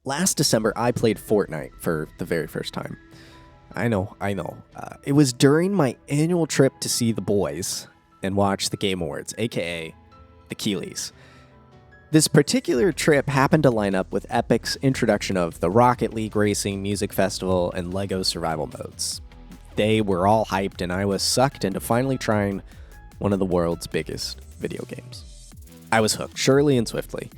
Last December, I played Fortnite for the very first time. I know. It was during my annual trip to see the boys and watch the Game Awards, aka the Keeleys. This particular trip happened to line up with Epic's introduction of the Rocket League Racing Music Festival and LEGO Survival Modes. They were all hyped, and I was sucked into finally trying one of the world's biggest video games. I was hooked, surely and swiftly.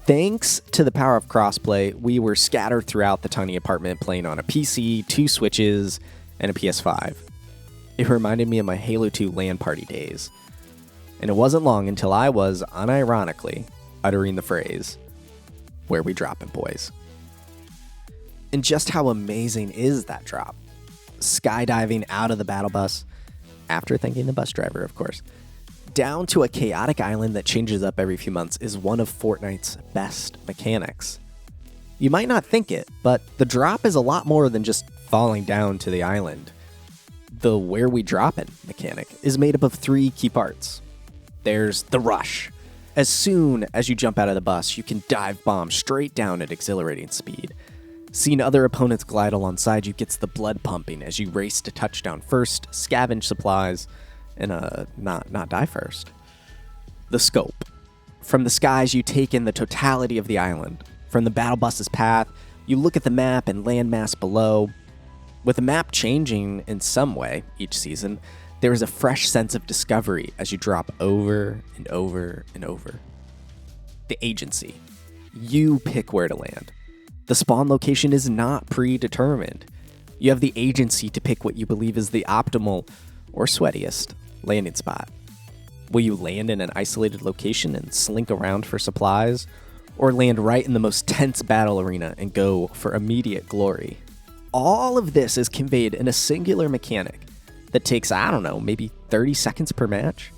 Thanks to the power of crossplay, we were scattered throughout the tiny apartment playing on a PC, 2 Switches, and a PS5. It reminded me of my Halo 2 LAN party days. And it wasn't long until I was, unironically, uttering the phrase, "Where we droppin', boys?" And just how amazing is that drop? Skydiving out of the battle bus, after thanking the bus driver, of course, down to a chaotic island that changes up every few months is one of Fortnite's best mechanics. You might not think it, but the drop is a lot more than just falling down to the island. The "where we droppin' mechanic is made up of 3 key parts. There's the rush. As soon as you jump out of the bus, you can dive bomb straight down at exhilarating speed. Seeing other opponents glide alongside you gets the blood pumping as you race to touchdown first, scavenge supplies, and not die first. The scope. From the skies, you take in the totality of the island. From the battle bus's path, you look at the map and landmass below. With the map changing in some way each season, there is a fresh sense of discovery as you drop over and over and over. The agency. You pick where to land. The spawn location is not predetermined. You have the agency to pick what you believe is the optimal or sweatiest landing spot. Will you land in an isolated location and slink around for supplies, or land right in the most tense battle arena and go for immediate glory? All of this is conveyed in a singular mechanic that takes, maybe 30 seconds per match.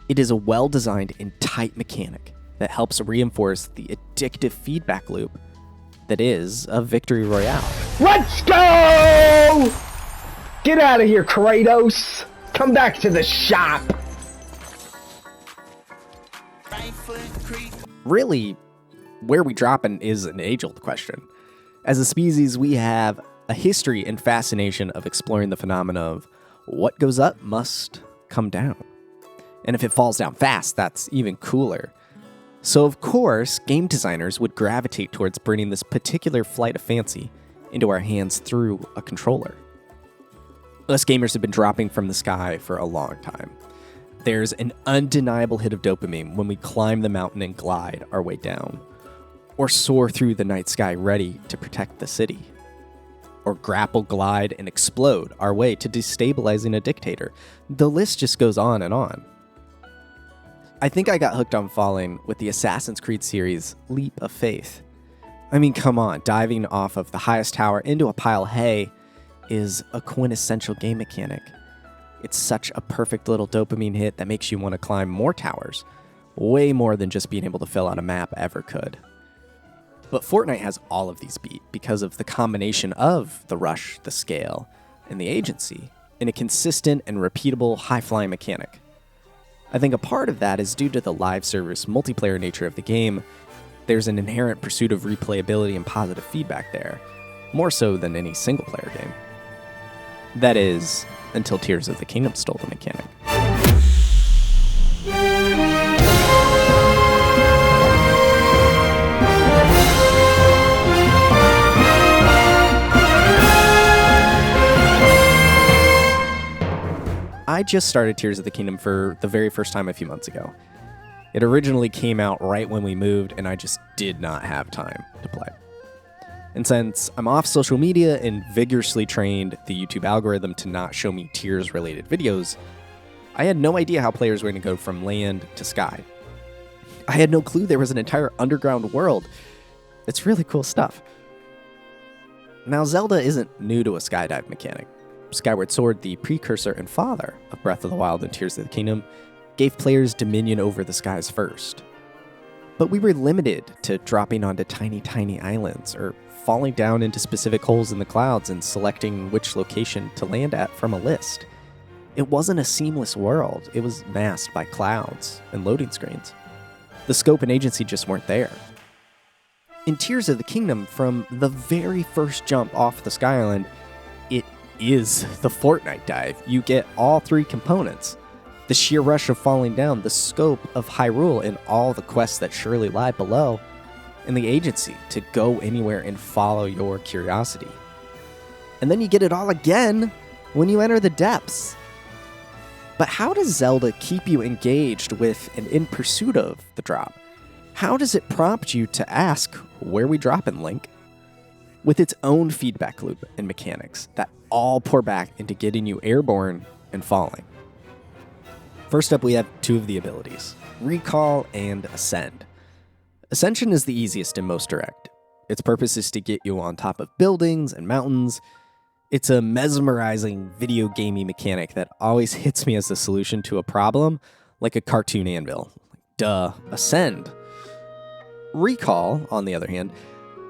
It is a well-designed and tight mechanic that helps reinforce the addictive feedback loop that is a victory royale. Let's go! Get out of here, Kratos! Come back to the shop! Really, where we droppin' is an age-old question. As a species, we have a history and fascination of exploring the phenomena of what goes up must come down. And if it falls down fast, that's even cooler. So of course, game designers would gravitate towards bringing this particular flight of fancy into our hands through a controller. Us gamers have been dropping from the sky for a long time. There's an undeniable hit of dopamine when we climb the mountain and glide our way down, or soar through the night sky ready to protect the city, or grapple, glide, and explode our way to destabilizing a dictator. The list just goes on and on. I think I got hooked on falling with the Assassin's Creed series Leap of Faith. I mean, come on, diving off of the highest tower into a pile of hay is a quintessential game mechanic. It's such a perfect little dopamine hit that makes you want to climb more towers, way more than just being able to fill out a map ever could. But Fortnite has all of these beat because of the combination of the rush, the scale, and the agency in a consistent and repeatable high-flying mechanic. I think a part of that is due to the live service multiplayer nature of the game. There's an inherent pursuit of replayability and positive feedback there, more so than any single-player game. That is, until Tears of the Kingdom stole the mechanic. I just started Tears of the Kingdom for the very first time a few months ago. It originally came out right when we moved, and I just did not have time to play. And since I'm off social media and vigorously trained the YouTube algorithm to not show me Tears-related videos, I had no idea how players were going to go from land to sky. I had no clue there was an entire underground world. It's really cool stuff. Now, Zelda isn't new to a skydive mechanic. Skyward Sword, the precursor and father of Breath of the Wild and Tears of the Kingdom, gave players dominion over the skies first. But we were limited to dropping onto tiny islands or falling down into specific holes in the clouds and selecting which location to land at from a list. It wasn't a seamless world. It was masked by clouds and loading screens. The scope and agency just weren't there. In Tears of the Kingdom, from the very first jump off the Sky Island, it is the Fortnite dive. You get all 3 components. The sheer rush of falling down, the scope of Hyrule and all the quests that surely lie below, and the agency to go anywhere and follow your curiosity. And then you get it all again when you enter the depths. But how does Zelda keep you engaged with and in pursuit of the drop? How does it prompt you to ask, where we droppin', Link? With its own feedback loop and mechanics that all pour back into getting you airborne and falling. First up, we have 2 of the abilities, Recall and Ascend. Ascension is the easiest and most direct. Its purpose is to get you on top of buildings and mountains. It's a mesmerizing video gamey mechanic that always hits me as the solution to a problem, like a cartoon anvil. Duh, Ascend. Recall, on the other hand,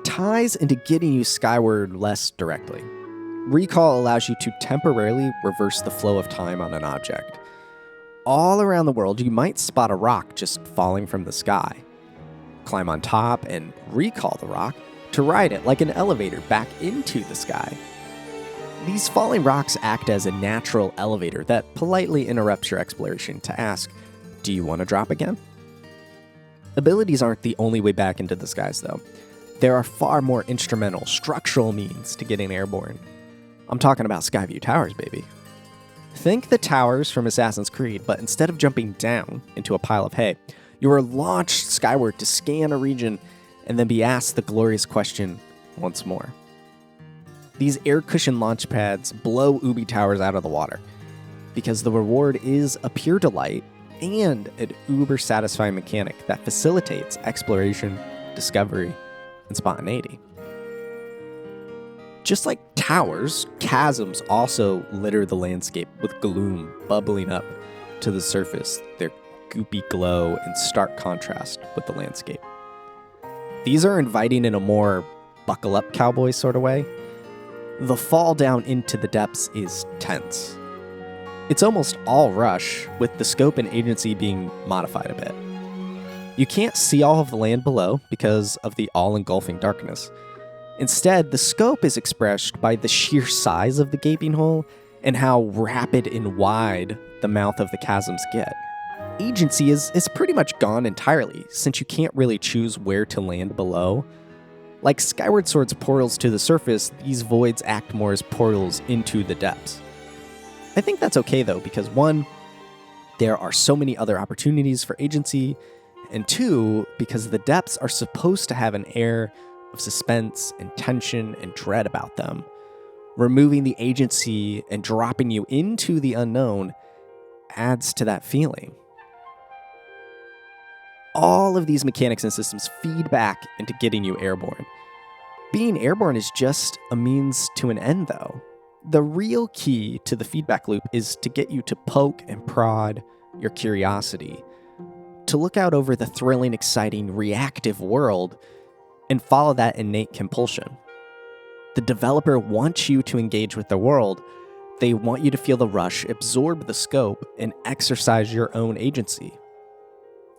ties into getting you skyward less directly. Recall allows you to temporarily reverse the flow of time on an object. All around the world, you might spot a rock just falling from the sky. Climb on top and recall the rock to ride it like an elevator back into the sky. These falling rocks act as a natural elevator that politely interrupts your exploration to ask, do you want to drop again? Abilities aren't the only way back into the skies, though. There are far more instrumental, structural means to getting airborne. I'm talking about Skyview Towers, baby. Think the towers from Assassin's Creed, but instead of jumping down into a pile of hay, you are launched skyward to scan a region and then be asked the glorious question once more. These air-cushioned launch pads blow Ubi Towers out of the water because the reward is a pure delight and an uber-satisfying mechanic that facilitates exploration, discovery, and spontaneity. Just like towers, chasms also litter the landscape with gloom bubbling up to the surface, their goopy glow in stark contrast with the landscape. These are inviting in a more buckle-up cowboy sort of way. The fall down into the depths is tense. It's almost all rush, with the scope and agency being modified a bit. You can't see all of the land below because of the all-engulfing darkness. Instead, the scope is expressed by the sheer size of the gaping hole and how rapid and wide the mouth of the chasms get. Agency is pretty much gone entirely, since you can't really choose where to land below. Like Skyward Sword's portals to the surface, these voids act more as portals into the depths. I think that's okay though, because 1, there are so many other opportunities for agency, and 2, because the depths are supposed to have an air of suspense and tension and dread about them. Removing the agency and dropping you into the unknown adds to that feeling. All of these mechanics and systems feed back into getting you airborne. Being airborne is just a means to an end, though. The real key to the feedback loop is to get you to poke and prod your curiosity, to look out over the thrilling, exciting, reactive world and follow that innate compulsion. The developer wants you to engage with the world. They want you to feel the rush, absorb the scope, and exercise your own agency.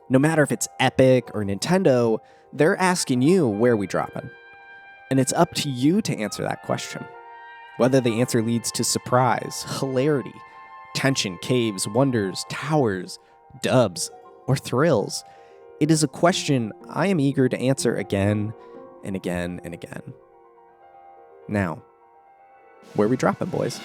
No matter if it's Epic or Nintendo, they're asking you where we droppin'. And it's up to you to answer that question. Whether the answer leads to surprise, hilarity, tension, caves, wonders, towers, dubs, or thrills, it is a question I am eager to answer again and again and again. Now, where we droppin', boys?